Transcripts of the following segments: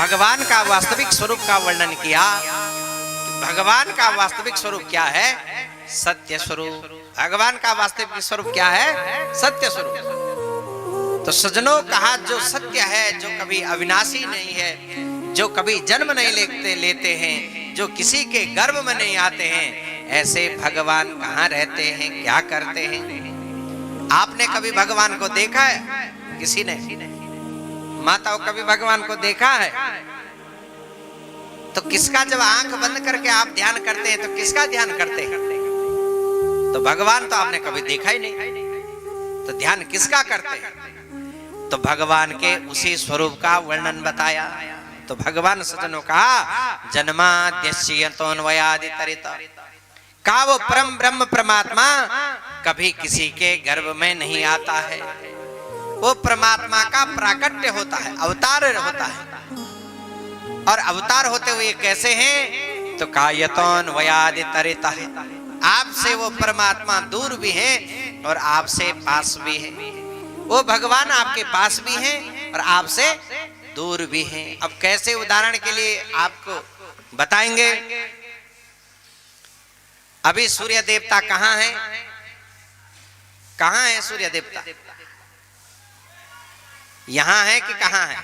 भगवान का वास्तविक स्वरूप का वर्णन किया। भगवान का वास्तविक स्वरूप क्या है? सत्य स्वरूप। भगवान का वास्तविक स्वरूप क्या है? सत्य स्वरूप। तो सज्जनों, कहा जो सत्य है, जो कभी अविनाशी नहीं है, जो कभी जन्म नहीं लेते हैं, जो किसी के गर्भ में नहीं आते हैं, ऐसे भगवान कहाँ रहते हैं, क्या करते हैं? आपने कभी भगवान को देखा है? किसी ने? माताओं कभी भगवान को देखा है? तो किसका, जब आंख बंद करके आप ध्यान करते हैं तो किसका ध्यान करते हैं? तो भगवान तो आपने कभी देखा ही नहीं, तो ध्यान किसका करते हैं? तो भगवान के उसी स्वरूप का वर्णन बताया। तो भगवान सज्जनों कहा जन्माद्यस्यतोऽन्वयादितरित, का वो परम ब्रह्म परमात्मा कभी किसी के गर्भ में नहीं आता है। वो परमात्मा का प्राकट्य होता है, अवतार होता है। और अवतार होते हुए कैसे हैं? तो कायतोऽन्वयादितरित, आपसे वो परमात्मा दूर भी है और आपसे पास भी है। वो भगवान आपके पास भी हैं और आपसे दूर भी हैं। अब कैसे? उदाहरण के लिए आपको बताएंगे। अभी सूर्य देवता कहाँ है? कहाँ है सूर्य देवता? यहाँ है कि कहाँ है?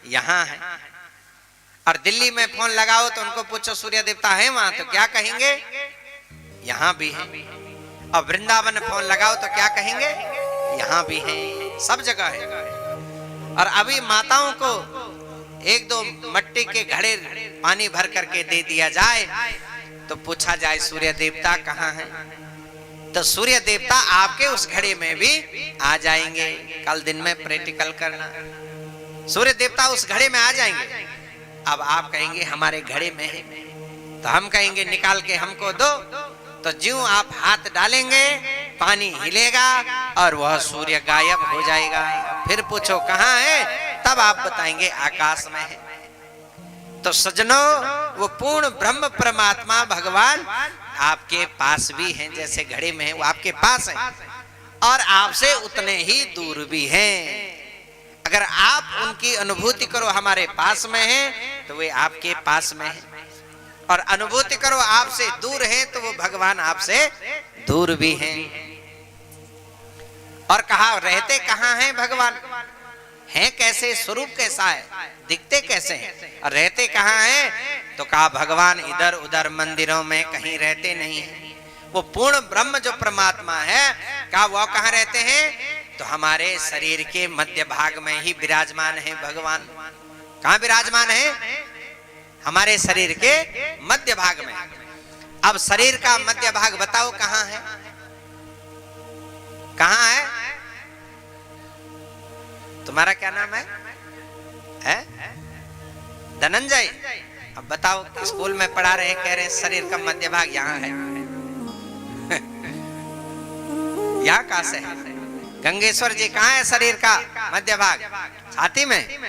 यहाँ है। और दिल्ली में फोन लगाओ तो उनको पूछो सूर्य देवता है वहां, तो क्या कहेंगे? यहाँ भी है। और वृंदावन फोन लगाओ तो क्या कहेंगे? यहाँ भी है, सब जगह है। और अभी माताओं को एक दो मट्टी के घड़े पानी भर करके दे दिया जाए तो पूछा जाए सूर्य देवता कहाँ है, तो सूर्य देवता आपके उस घड़े में भी आ जाएंगे। कल दिन में प्रैक्टिकल करना, सूर्य देवता उस घड़े में आ जाएंगे। अब आप कहेंगे हमारे घड़े में है, तो हम कहेंगे निकाल के हमको दो, तो ज्यों आप हाथ डालेंगे पानी हिलेगा और वह सूर्य गायब हो जाएगा। फिर पूछो कहाँ है, तब आप बताएंगे आकाश में है। तो सज्जनों, वो पूर्ण ब्रह्म परमात्मा भगवान आपके पास भी हैं, जैसे घड़े में है वो आपके पास है और आपसे उतने ही दूर भी हैं। अगर आप उनकी अनुभूति करो हमारे पास में है तो वे आपके पास में है, और अनुभूति करो आपसे दूर है तो वो भगवान आपसे दूर भी हैं। और कहा रहते कहाँ हैं भगवान? हैं कैसे? स्वरूप कैसा है? दिखते कैसे हैं? और रहते कहाँ हैं? तो कहा भगवान इधर उधर मंदिरों में कहीं रहते नहीं है। वो पूर्ण ब्रह्म जो परमात्मा है, कहा वो कहाँ रहते हैं? तो हमारे शरीर के मध्य भाग में ही विराजमान है भगवान। कहाँ विराजमान है? हमारे शरीर के मध्य भाग में। अब शरीर का मध्य भाग बताओ कहाँ है? कहाँ है? तुम्हारा क्या नाम है? धनंजय। अब बताओ, स्कूल में पढ़ा रहे, कह रहे शरीर का मध्य भाग यहाँ है। यहाँ कहाँ से है? गंगेश्वर जी, कहाँ है शरीर का मध्य भाग? छाती में।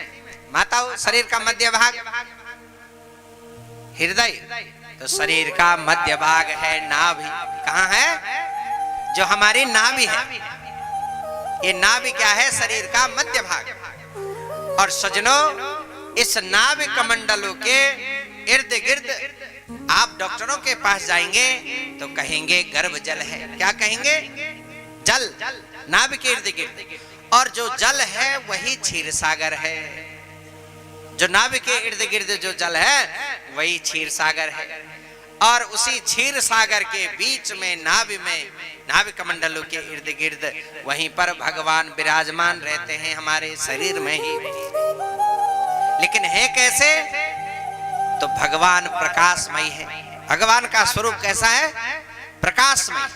माताओं, शरीर का मध्य भाग हृदय। तो शरीर का मध्य भाग है नाभि। कहाँ है? जो हमारी नाभि है, ये नाभि क्या है? शरीर का मध्य भाग। और सज्जनों, इस नाभि कमंडलों के इर्द गिर्द आप डॉक्टरों के पास जाएंगे तो कहेंगे गर्भ जल है। क्या कहेंगे? जल, नाभि के इर्द गिर्द। और जो जल है वही क्षीर सागर है। जो नाभि के इर्द गिर्द जो जल है वही क्षीर सागर है। और उसी क्षीर सागर के बीच में नाभि में, नाभि कमंडलों के इर्द गिर्द, वहीं पर भगवान विराजमान रहते हैं हमारे शरीर में ही। लेकिन है कैसे? तो भगवान प्रकाशमय है। भगवान का स्वरूप कैसा है? प्रकाशमय,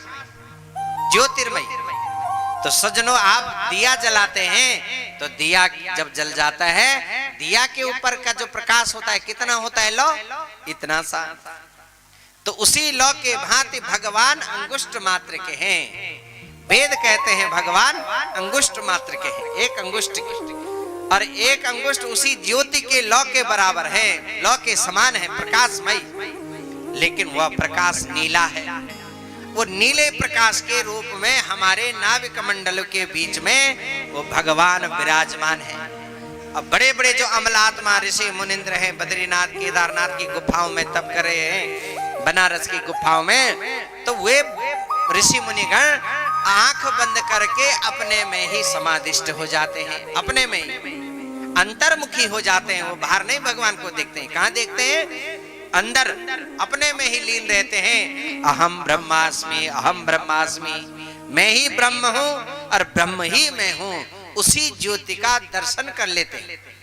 ज्योतिर्मय। तो सज्जनों, आप दिया जलाते हैं तो दिया जब जल जाता है, दिया के ऊपर का जो प्रकाश होता है कितना होता है? लो, इतना सा। तो उसी लौ के भांति भगवान अंगुष्ठ मात्र के हैं। वेद कहते हैं भगवान अंगुष्ठ मात्र के हैं, एक अंगुष्ठ के। और एक अंगुष्ठ उसी ज्योति के लौ के बराबर है, लौ के समान है, प्रकाशमय। लेकिन वह प्रकाश नीला है। वो नीले प्रकाश के रूप में हमारे नाभि कमंडल के बीच में वो भगवान विराजमान है। अब बड़े बड़े जो अमलात्मा ऋषि मुनिंद्र हैं, बद्रीनाथ केदारनाथ की गुफाओं में तप कर रहे हैं, बनारस की गुफाओं में, तो वे ऋषि मुनिगण आंख बंद करके अपने में ही समाधिष्ट हो जाते हैं, अपने में ही अंतर्मुखी हो जाते हैं। वो बाहर नहीं भगवान को देखते हैं। कहां देखते हैं? अंदर अपने में ही लीन रहते हैं। अहम ब्रह्मास्मि, अहम ब्रह्मास्मि, मैं ही ब्रह्म हूं और ब्रह्म ही मैं हूं। उसी ज्योति का दर्शन कर लेते हैं।